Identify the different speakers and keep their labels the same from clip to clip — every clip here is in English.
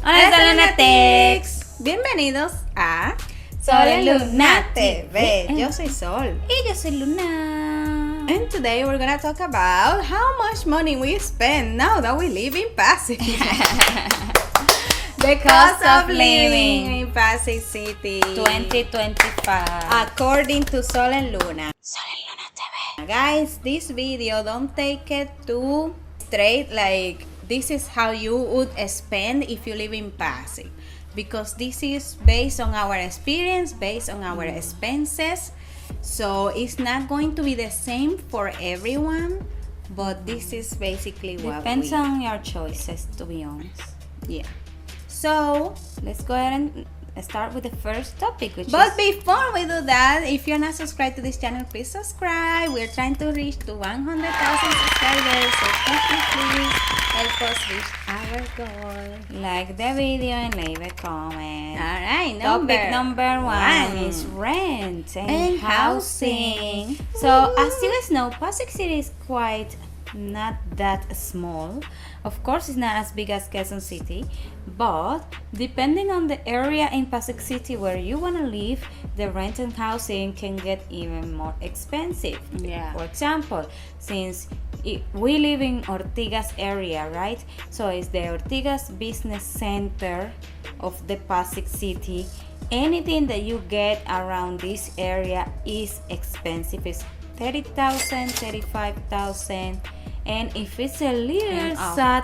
Speaker 1: Hola, Lunatics.
Speaker 2: Bienvenidos a
Speaker 1: Sol Luna TV.
Speaker 2: Yo soy Sol.
Speaker 1: Y yo soy Luna.
Speaker 2: And today we're gonna talk about how much money we spend now that we live in Pasig. The cost of living in Pasig City
Speaker 1: 2025.
Speaker 2: according to Sol and Luna.
Speaker 1: Sol Luna TV.
Speaker 2: Guys, this video, don't take it too straight like this is how you would spend if you live in Pasig, because this is based on our experience, based on our expenses, so it's not going to be the same for everyone, but this is basically what
Speaker 1: Depends on your choices, to be honest.
Speaker 2: yeah. So
Speaker 1: Let's go ahead and start with the first topic, which
Speaker 2: but
Speaker 1: is
Speaker 2: before we do that, if you're not subscribed to this channel, please subscribe. We're trying to reach to 100,000 subscribers, so please help us reach our goal.
Speaker 1: like the video and leave a comment.
Speaker 2: Alright,
Speaker 1: Topic number one is rent and housing. So as you guys know, Pasig City is quite not that small. Of course, it's not as big as Quezon City, but depending on the area in Pasig City where you want to live, the rent and housing can get even more expensive.
Speaker 2: Yeah.
Speaker 1: For example, since we live in Ortigas area, right? So it's the Ortigas business center of the Pasig City. Anything that you get around this area is expensive. It's 30,000, 35,000, and if it's a little sad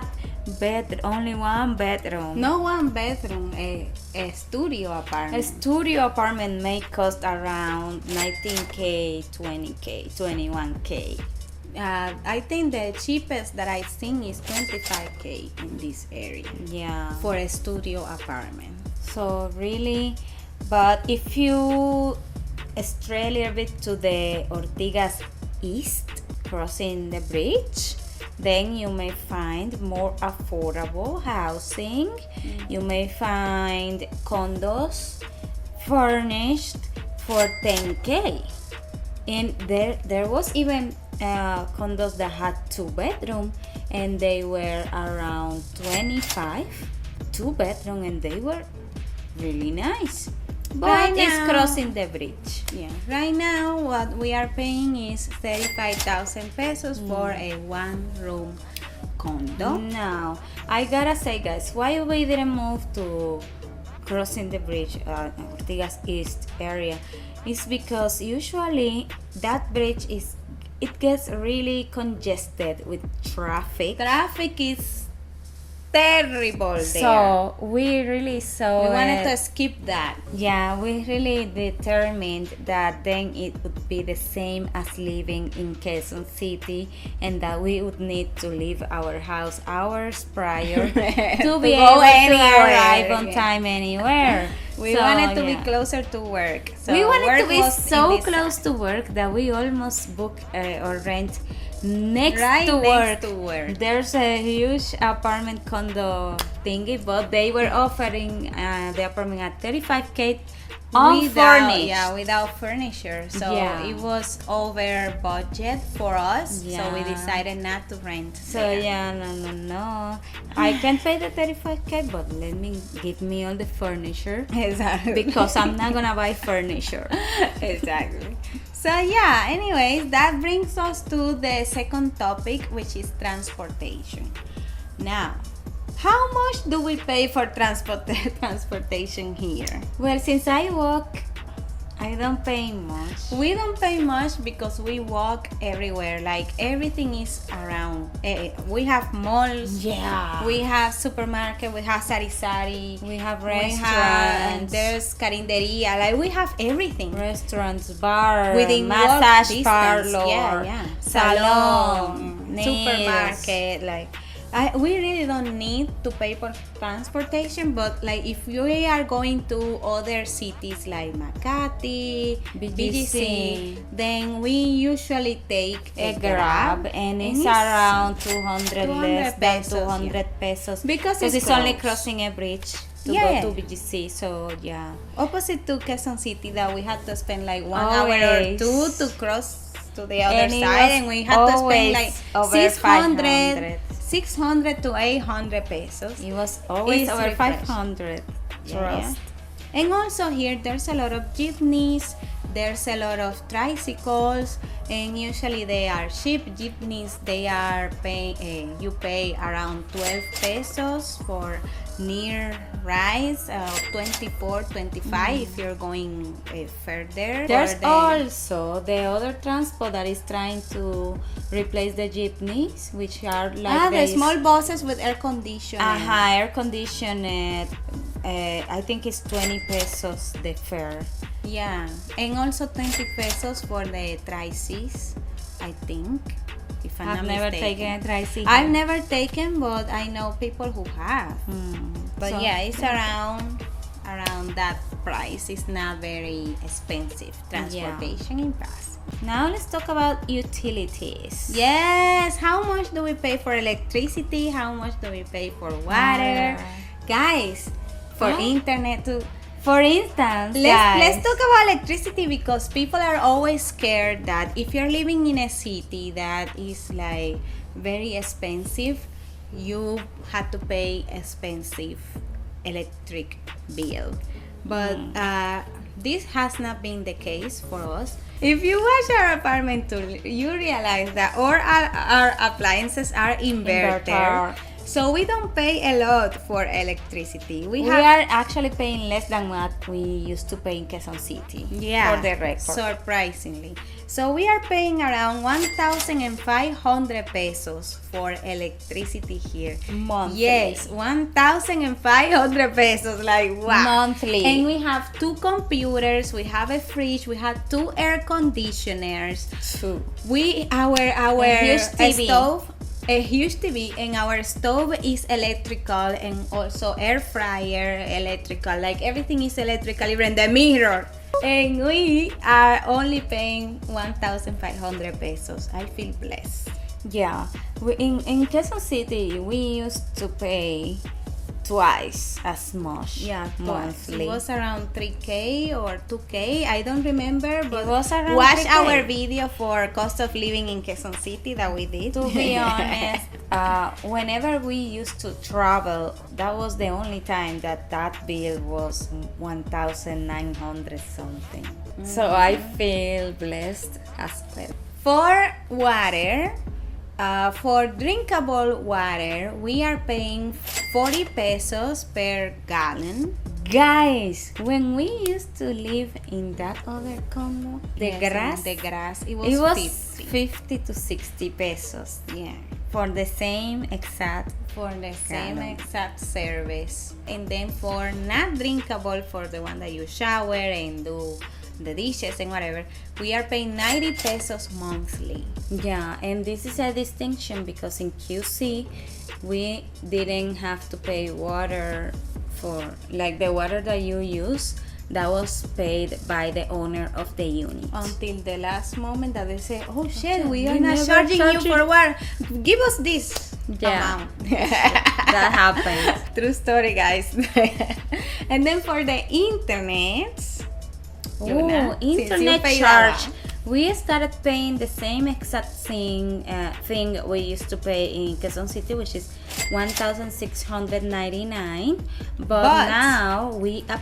Speaker 1: bed, only one bedroom.
Speaker 2: No one bedroom, a studio apartment.
Speaker 1: A studio apartment may cost around 19k, 20k, 21k.
Speaker 2: I think the cheapest that I've seen is 25k in this area
Speaker 1: Yeah.
Speaker 2: for a studio apartment.
Speaker 1: So really, but if you stray a little bit to the Ortigas East, crossing the bridge, then you may find more affordable housing. You may find condos furnished for 10k, and there was even condos that had 2 bedroom and they were around 25, 2 bedroom, and they were really nice. But
Speaker 2: Right
Speaker 1: it's
Speaker 2: now-
Speaker 1: crossing the bridge.
Speaker 2: Yeah, right now what we are paying is 35,000 pesos for a one-room condo.
Speaker 1: Now, I gotta say, guys, why we didn't move to crossing the bridge, Ortigas East area, is because usually that bridge it gets really congested with traffic.
Speaker 2: Traffic is terrible there.
Speaker 1: So we really saw
Speaker 2: We wanted
Speaker 1: it.
Speaker 2: to skip that.
Speaker 1: Yeah, we really determined that then it would be the same as living in Quezon City, and that we would need to leave our house hours prior to be
Speaker 2: go
Speaker 1: able to
Speaker 2: anywhere,
Speaker 1: arrive on
Speaker 2: yeah.
Speaker 1: time anywhere.
Speaker 2: We
Speaker 1: So,
Speaker 2: wanted to
Speaker 1: yeah.
Speaker 2: be closer to work. So
Speaker 1: We wanted
Speaker 2: work
Speaker 1: to be
Speaker 2: was in
Speaker 1: so
Speaker 2: this
Speaker 1: close
Speaker 2: side.
Speaker 1: to work that we almost book or rent next
Speaker 2: Right
Speaker 1: to
Speaker 2: next
Speaker 1: work.
Speaker 2: to work.
Speaker 1: There's a huge apartment condo thingy, but they were offering the apartment at 35k unfurnished.
Speaker 2: Without furniture. So
Speaker 1: Yeah.
Speaker 2: it was over budget for us. So we
Speaker 1: Yeah.
Speaker 2: decided not to rent.
Speaker 1: So
Speaker 2: there.
Speaker 1: yeah, no. I can pay the 35k, but give me all the furniture
Speaker 2: Exactly.
Speaker 1: because I'm not gonna buy furniture.
Speaker 2: Exactly. So yeah, anyways, that brings us to the second topic, which is transportation. Now, how much do we pay for transportation here?
Speaker 1: Well, since I walk, I don't pay much.
Speaker 2: We don't pay much because we walk everywhere. Like everything is around. We have malls.
Speaker 1: Yeah.
Speaker 2: We have supermarket. We have sari-sari.
Speaker 1: We have
Speaker 2: We have,
Speaker 1: restaurants.
Speaker 2: there's carinderia. Like we have everything.
Speaker 1: Restaurants, bar,
Speaker 2: Within
Speaker 1: massage
Speaker 2: walk
Speaker 1: parlor,
Speaker 2: distance.
Speaker 1: salon, nails.
Speaker 2: Supermarket. Like we really don't need to pay for transportation, but like if we are going to other cities like Makati, BGC, then we usually take
Speaker 1: a grab, and it's around 200 less than
Speaker 2: pesos,
Speaker 1: 200 pesos
Speaker 2: Because
Speaker 1: it's
Speaker 2: it's
Speaker 1: only
Speaker 2: close.
Speaker 1: crossing a bridge to
Speaker 2: Yeah.
Speaker 1: go to BGC. So yeah,
Speaker 2: opposite to Quezon City, that we had to spend like 1 hour or
Speaker 1: Always.
Speaker 2: 2 to cross to the other
Speaker 1: And it
Speaker 2: side,
Speaker 1: was
Speaker 2: and we had to spend
Speaker 1: always
Speaker 2: like
Speaker 1: over
Speaker 2: 600
Speaker 1: 500.
Speaker 2: 600 to 800 pesos.
Speaker 1: It was always
Speaker 2: It's
Speaker 1: over
Speaker 2: refresh.
Speaker 1: 500.
Speaker 2: Yeah.
Speaker 1: Trust.
Speaker 2: And also here there's a lot of jeepneys, there's a lot of tricycles, and usually they are cheap. Jeepneys, they are paying, you pay around 12 pesos for near rides, 24, 25 if you're going further.
Speaker 1: There's
Speaker 2: or the-
Speaker 1: also the other transport that is trying to replace the jeepneys, which are like
Speaker 2: the small buses with air conditioning.
Speaker 1: air conditioned. I think it's 20 pesos the fare.
Speaker 2: Yeah, and also 20 pesos for the tricycles, I think. If I'm
Speaker 1: I've
Speaker 2: not
Speaker 1: never
Speaker 2: mistaken.
Speaker 1: taken a tricycle.
Speaker 2: I've never taken, but I know people who have. But
Speaker 1: So-
Speaker 2: yeah, it's around that price. It's not very expensive transportation in Pasig.
Speaker 1: Now let's talk about utilities.
Speaker 2: Yes, how much do we pay for electricity? How much do we pay for water? Guys, for
Speaker 1: Huh?
Speaker 2: internet too.
Speaker 1: For instance,
Speaker 2: Let's talk about electricity, because people are always scared that if you're living in a city that is like very expensive, you have to pay expensive electric bill. But this has not been the case for us. If you watch our apartment tour, you realize that all our appliances are inverter.
Speaker 1: Inverter.
Speaker 2: So we don't pay a lot for electricity.
Speaker 1: we are actually paying less than what we used to pay in Quezon City.
Speaker 2: Yeah,
Speaker 1: For the record.
Speaker 2: surprisingly. So we are paying around 1,500 pesos for electricity here.
Speaker 1: Monthly.
Speaker 2: Yes, 1,500 pesos. Like wow.
Speaker 1: Monthly.
Speaker 2: And we have 2 computers, we have a fridge, we have 2 air conditioners.
Speaker 1: True.
Speaker 2: Our
Speaker 1: A huge TV.
Speaker 2: stove, a huge TV, and our stove is electrical, and also air fryer electrical. Like everything is electrical, even the mirror. And we are only paying 1,500 pesos. I feel blessed.
Speaker 1: Yeah. In Quezon City, we used to pay twice as much.
Speaker 2: Yeah,
Speaker 1: monthly.
Speaker 2: It was around 3K or 2K. I don't remember, but
Speaker 1: It was around
Speaker 2: watch
Speaker 1: 3K.
Speaker 2: our video for cost of living in Quezon City that we did.
Speaker 1: To be honest, whenever we used to travel, that was the only time that bill was 1,900 something. So I feel blessed as well.
Speaker 2: For water, for drinkable water, we are paying 40 pesos per gallon.
Speaker 1: Guys, when we used to live in that other condo, the
Speaker 2: Yes,
Speaker 1: grass,
Speaker 2: and the grass, it
Speaker 1: it was
Speaker 2: 50.
Speaker 1: 50 to 60 pesos
Speaker 2: Yeah.
Speaker 1: for the same exact.
Speaker 2: For the same
Speaker 1: Gallon.
Speaker 2: exact service. And then for not drinkable, for the one that you shower and do the dishes and whatever, we are paying 90 pesos monthly.
Speaker 1: Yeah, and this is a distinction because in QC we didn't have to pay water for like the water that you use, that was paid by the owner of the unit.
Speaker 2: Until the last moment that they say, oh shit, we are
Speaker 1: we
Speaker 2: not
Speaker 1: never
Speaker 2: charging you
Speaker 1: charge
Speaker 2: for water. Give us this
Speaker 1: Yeah.
Speaker 2: amount.
Speaker 1: That happens.
Speaker 2: True story, guys. And then for the internet, Luna,
Speaker 1: Oh,
Speaker 2: since you
Speaker 1: internet
Speaker 2: pay
Speaker 1: charge.
Speaker 2: that
Speaker 1: We started paying the same exact thing we used to pay in Quezon City, which is 1,699. But now we
Speaker 2: but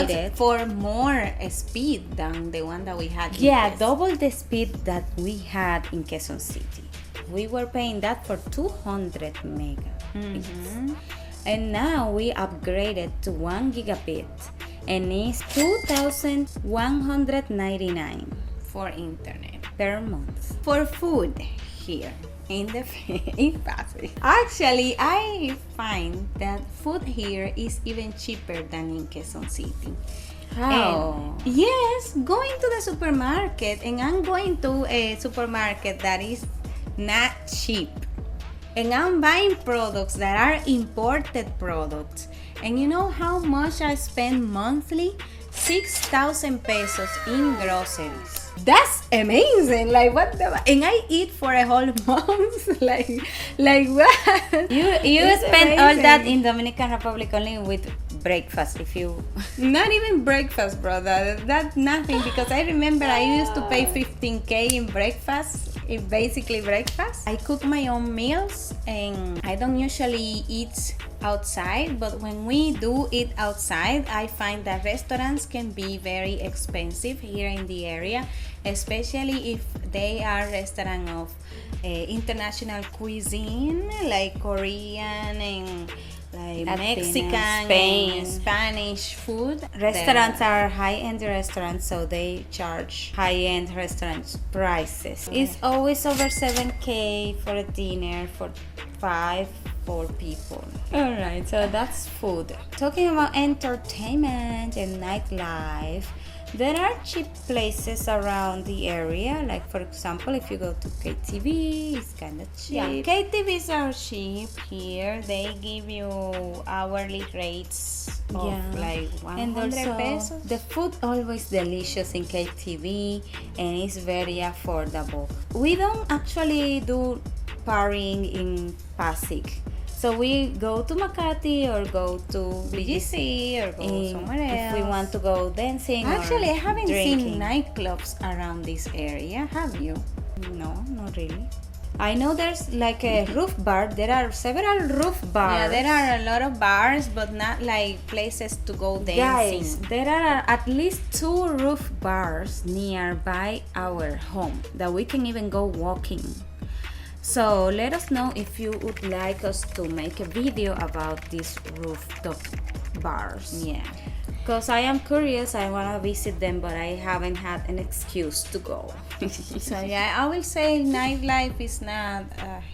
Speaker 1: upgraded.
Speaker 2: for more speed than the one that we had. in
Speaker 1: Yeah,
Speaker 2: Quezon.
Speaker 1: double the speed that we had in Quezon City. We were paying that for 200 mega. And now we upgraded to 1 gigabit and it's 2,199
Speaker 2: for internet.
Speaker 1: per month.
Speaker 2: For food here in the in Pasig. Actually, I find that food here is even cheaper than in Quezon City.
Speaker 1: How?
Speaker 2: And yes, going to the supermarket, and I'm going to a supermarket that is not cheap. And I'm buying products that are imported products. And you know how much I spend monthly? 6,000 pesos in groceries. That's amazing. Like what the, and I eat for a whole month. like what?
Speaker 1: You
Speaker 2: It's
Speaker 1: spend all that
Speaker 2: amazing.
Speaker 1: in Dominican Republic only with breakfast if you
Speaker 2: Not even breakfast, brother. That's nothing, because I remember I used to pay 15K in breakfast It's basically breakfast. I cook my own meals and I don't usually eat outside, but when we do eat outside, I find that restaurants can be very expensive here in the area, especially if they are restaurants of international cuisine like Korean and like
Speaker 1: Latinas,
Speaker 2: Mexican
Speaker 1: Spain.
Speaker 2: and Spanish food.
Speaker 1: Restaurants are high-end restaurants, so they charge high-end restaurants prices. It's always over 7K for a dinner for 4 people. All right, so that's food. Talking about entertainment and nightlife, there are cheap places around the area. Like for example, if you go to KTV, it's kind of cheap.
Speaker 2: Yeah, KTVs are cheap here. They give you hourly rates of like 100 pesos.
Speaker 1: The food always delicious in KTV and it's very affordable. We don't actually do partying in Pasig. So we go to Makati or go to
Speaker 2: BGC or go somewhere else.
Speaker 1: If we want to go dancing.
Speaker 2: Actually,
Speaker 1: or
Speaker 2: I haven't
Speaker 1: drinking.
Speaker 2: seen nightclubs around this area. Have you?
Speaker 1: No, not really. I know there's like a roof bar. There are several roof bars.
Speaker 2: Yeah, there are a lot of bars, but not like places to go dancing.
Speaker 1: Guys, there are at least 2 roof bars nearby our home that we can even go walking. So let us know if you would like us to make a video about these rooftop bars.
Speaker 2: Yeah.
Speaker 1: Because I am curious, I want to visit them, but I haven't had an excuse to go.
Speaker 2: So yeah, I will say nightlife is not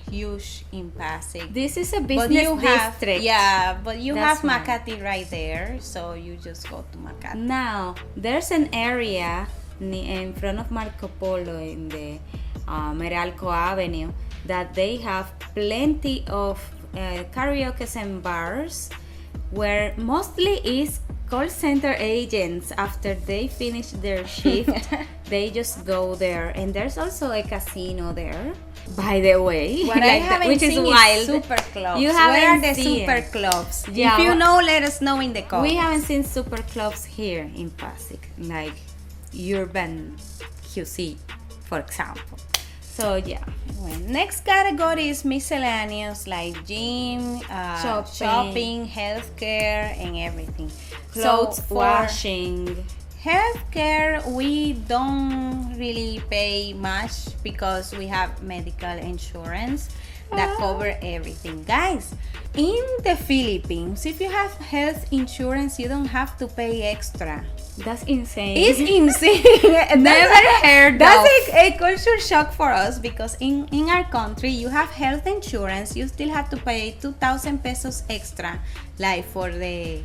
Speaker 2: huge in Pasig.
Speaker 1: This is a
Speaker 2: But
Speaker 1: business
Speaker 2: you have,
Speaker 1: district.
Speaker 2: yeah, but you
Speaker 1: That's
Speaker 2: have
Speaker 1: why.
Speaker 2: Makati right there, so you just go to Makati.
Speaker 1: Now, there's an area in front of Marco Polo in the Meralco Avenue that they have plenty of karaoke and bars where mostly is call center agents. After they finish their shift they just go there, and there's also a casino there, by the way.
Speaker 2: What I haven't
Speaker 1: which
Speaker 2: seen
Speaker 1: is wild.
Speaker 2: super clubs.
Speaker 1: You
Speaker 2: Where are
Speaker 1: haven't
Speaker 2: the
Speaker 1: seen.
Speaker 2: super clubs?
Speaker 1: Yeah,
Speaker 2: if you
Speaker 1: well-
Speaker 2: know, let us know in the comments.
Speaker 1: We haven't seen super clubs here in Pasig, like Urban QC, for example. So yeah.
Speaker 2: Well, next category is miscellaneous, like gym, shopping, healthcare, and everything.
Speaker 1: Clothes
Speaker 2: So for
Speaker 1: washing.
Speaker 2: healthcare, we don't really pay much because we have medical insurance that cover everything. Guys, in the Philippines, if you have health insurance, you don't have to pay extra.
Speaker 1: That's insane.
Speaker 2: It's insane.
Speaker 1: Never heard
Speaker 2: That's
Speaker 1: of.
Speaker 2: a culture shock for us because in our country, you have health insurance, you still have to pay 2,000 pesos extra, like for the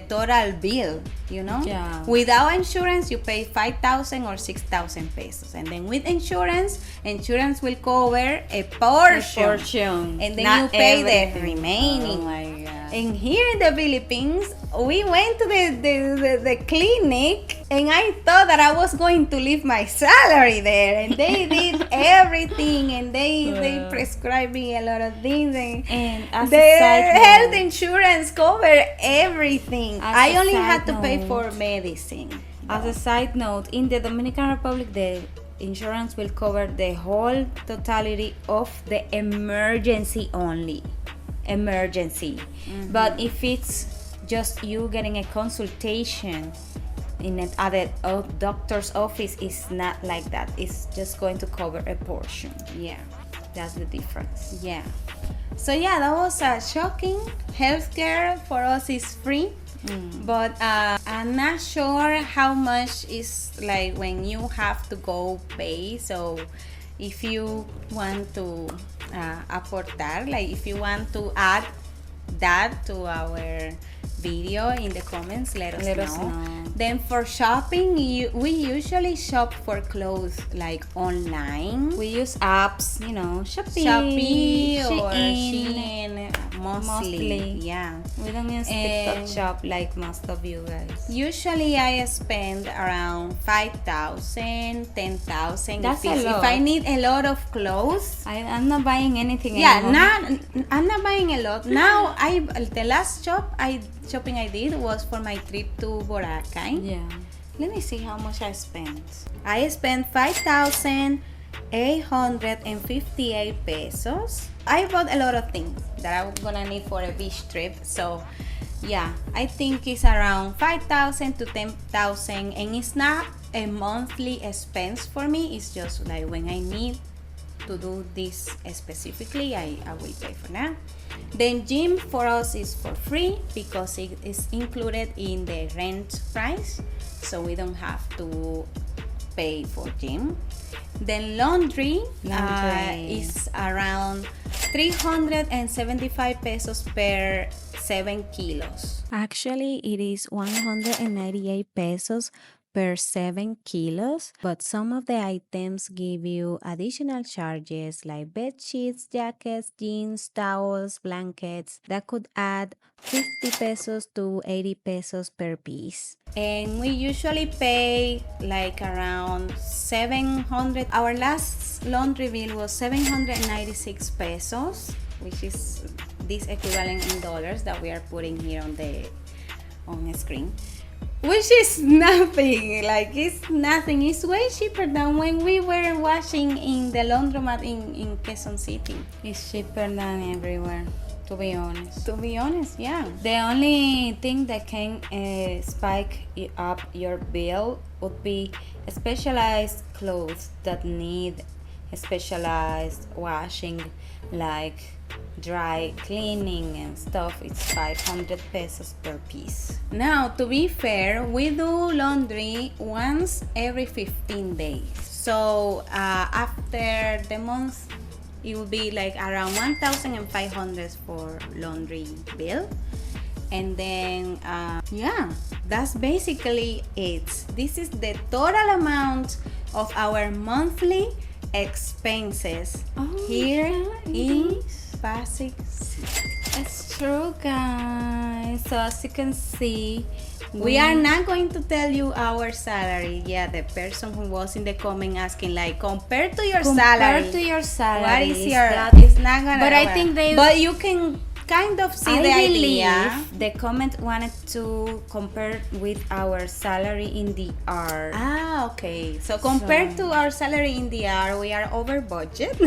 Speaker 2: total bill, you know?
Speaker 1: Yeah.
Speaker 2: Without insurance, you pay 5,000 or 6,000 pesos. And then with insurance will cover a portion. And then
Speaker 1: Not
Speaker 2: you pay the
Speaker 1: everything.
Speaker 2: remaining.
Speaker 1: Oh my God.
Speaker 2: And here in the Philippines, we went to the clinic and I thought that I was going to leave my salary there. And they did everything and they prescribed me a lot of things.
Speaker 1: And as
Speaker 2: The
Speaker 1: a side
Speaker 2: health
Speaker 1: note,
Speaker 2: insurance covered everything.
Speaker 1: As
Speaker 2: I
Speaker 1: a
Speaker 2: only
Speaker 1: side
Speaker 2: had to pay
Speaker 1: note-
Speaker 2: for medicine.
Speaker 1: as a side note, in the Dominican Republic, the insurance will cover the whole totality of the emergency only. Emergency. But if it's just you getting a consultation in a doctor's office, it's not like that. It's just going to cover a portion.
Speaker 2: Yeah.
Speaker 1: That's the difference.
Speaker 2: Yeah. So yeah, that was shocking. Healthcare for us is free, but I'm not sure how much is like when you have to go pay. So if you want to aportar, like if you want to add that to our video in the comments, let us know. Then for shopping, we usually shop for clothes like online.
Speaker 1: We use apps,
Speaker 2: Shopee or
Speaker 1: Shein.
Speaker 2: Shein, mostly. Yeah.
Speaker 1: We don't use TikTok
Speaker 2: And-
Speaker 1: shop like most of you guys.
Speaker 2: Usually I spend around 5,000, 10,000.
Speaker 1: That's a
Speaker 2: If
Speaker 1: lot.
Speaker 2: I need a lot of clothes.
Speaker 1: I'm not buying anything
Speaker 2: Yeah,
Speaker 1: anymore.
Speaker 2: I'm not buying a lot. Now the last shopping I did was for my trip to Boracay.
Speaker 1: Yeah.
Speaker 2: Let me see how much I spent. I spent 5,000 858 pesos. I bought a lot of things that I'm gonna need for a beach trip, so yeah, I think it's around 5,000 to 10,000, and it's not a monthly expense for me. It's just like when I need to do this specifically, I will pay for that. Then gym for us is for free because it is included in the rent price, so we don't have to pay for gym. Then laundry. Is around 375 pesos per 7 kilos.
Speaker 1: Actually, it is 198 pesos per 7 kilos, but some of the items give you additional charges like bed sheets, jackets, jeans, towels, blankets that could add 50 pesos to 80 pesos per piece.
Speaker 2: And we usually pay like around 700. Our last laundry bill was 796 pesos, which is this equivalent in dollars that we are putting here on the screen, which is nothing. Like, it's nothing. It's way cheaper than when we were washing in the laundromat in Quezon City.
Speaker 1: It's cheaper than everywhere, to be honest.
Speaker 2: To be honest, yeah.
Speaker 1: The only thing that can spike up your bill would be specialized clothes that need specialized washing, like dry cleaning and stuff. It's 500 pesos per piece.
Speaker 2: Now, to be fair, we do laundry once every 15 days. So after the month, it will be like around 1,500 for laundry bill. And then yeah, that's basically it. This is the total amount of our monthly expenses here in Pasig City.
Speaker 1: It's true, guys. So as you can see,
Speaker 2: we are not going to tell you our salary. Yeah, the person who was in the comment asking, like, compared to your salary, what is your? That is not gonna.
Speaker 1: But I think they.
Speaker 2: But you can kind of see the idea.
Speaker 1: The comment wanted to compare with our salary in the R.
Speaker 2: Ah, okay. So compared to our salary in the R, we are over budget.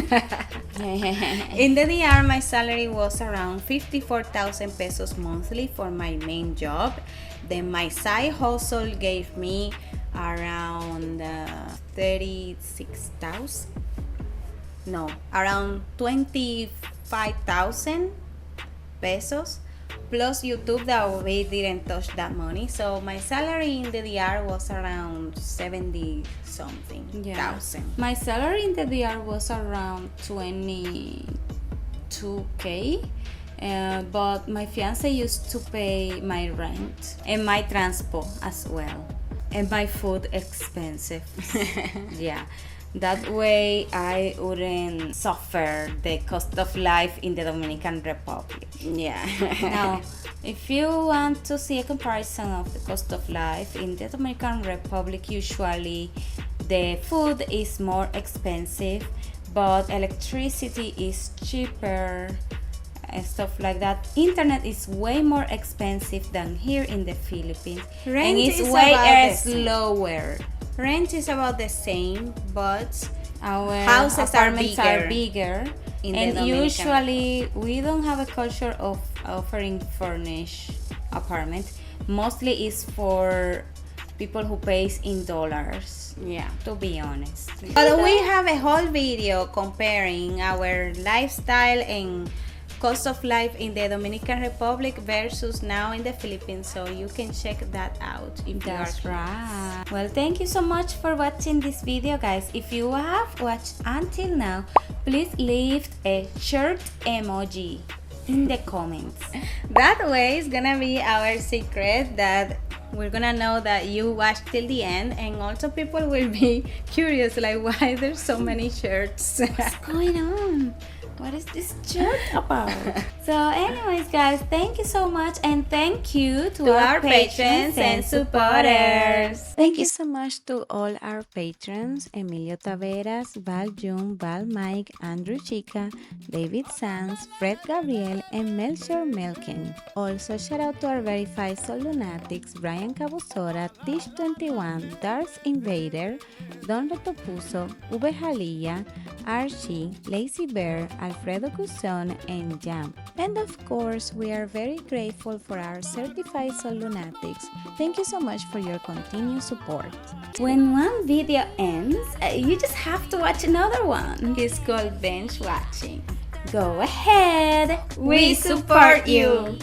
Speaker 2: In the DR, my salary was around 54,000 pesos monthly for my main job. Then my side hustle gave me around 36,000. No, around 25,000 pesos. Plus YouTube that we didn't touch that money. So my salary in the DR was around 70 something thousand.
Speaker 1: My salary in the DR was around 22K. But my fiance used to pay my rent and my transport as well, and my food expensive. Yeah, that way I wouldn't suffer the cost of life in the Dominican Republic.
Speaker 2: Yeah.
Speaker 1: Now, if you want to see a comparison of the cost of life in the Dominican Republic, usually the food is more expensive, but electricity is cheaper and stuff like that. Internet is way more expensive than here in the Philippines.
Speaker 2: Rent
Speaker 1: and it's
Speaker 2: is
Speaker 1: way
Speaker 2: about
Speaker 1: slower.
Speaker 2: Rent is about the same, but
Speaker 1: Our
Speaker 2: houses
Speaker 1: apartments
Speaker 2: are
Speaker 1: are bigger.
Speaker 2: in the
Speaker 1: And
Speaker 2: Dominican.
Speaker 1: usually we don't have a culture of offering furnished apartment. Mostly is for people who pays in dollars.
Speaker 2: Yeah.
Speaker 1: To be honest.
Speaker 2: But we have a whole video comparing our lifestyle and cost of life in the Dominican Republic versus now in the Philippines, so you can check that out if you are
Speaker 1: That's
Speaker 2: curious.
Speaker 1: right. Well, thank you so much for watching this video, guys. If you have watched until now, please leave a shirt emoji in the comments.
Speaker 2: That way it's gonna be our secret that we're gonna know that you watched till the end, and also people will be curious, like, why there's so many shirts.
Speaker 1: What's going on? What is this shirt about? So anyways guys, thank you so much, and thank you
Speaker 2: To our patrons and supporters.
Speaker 3: Thank you so much to all our patrons: Emilio Taveras, Val Jung, Val Mike, Andrew Chica, David Sanz, Fred Gabriel, and Melchior Melken. Also, shout out to our verified Soul Lunatics: Brian Cabusora, Tish21, Darth Invader, Don Rotopuso, Ube Jalilla, Archie, Lazy Bear, Alfredo Cusson, and Jam. And of course, we are very grateful for our certified Soul Lunatics. Thank you so much for your continued support.
Speaker 1: When one video ends, you just have to watch another one.
Speaker 2: It's called binge watching.
Speaker 1: Go ahead.
Speaker 2: We support you.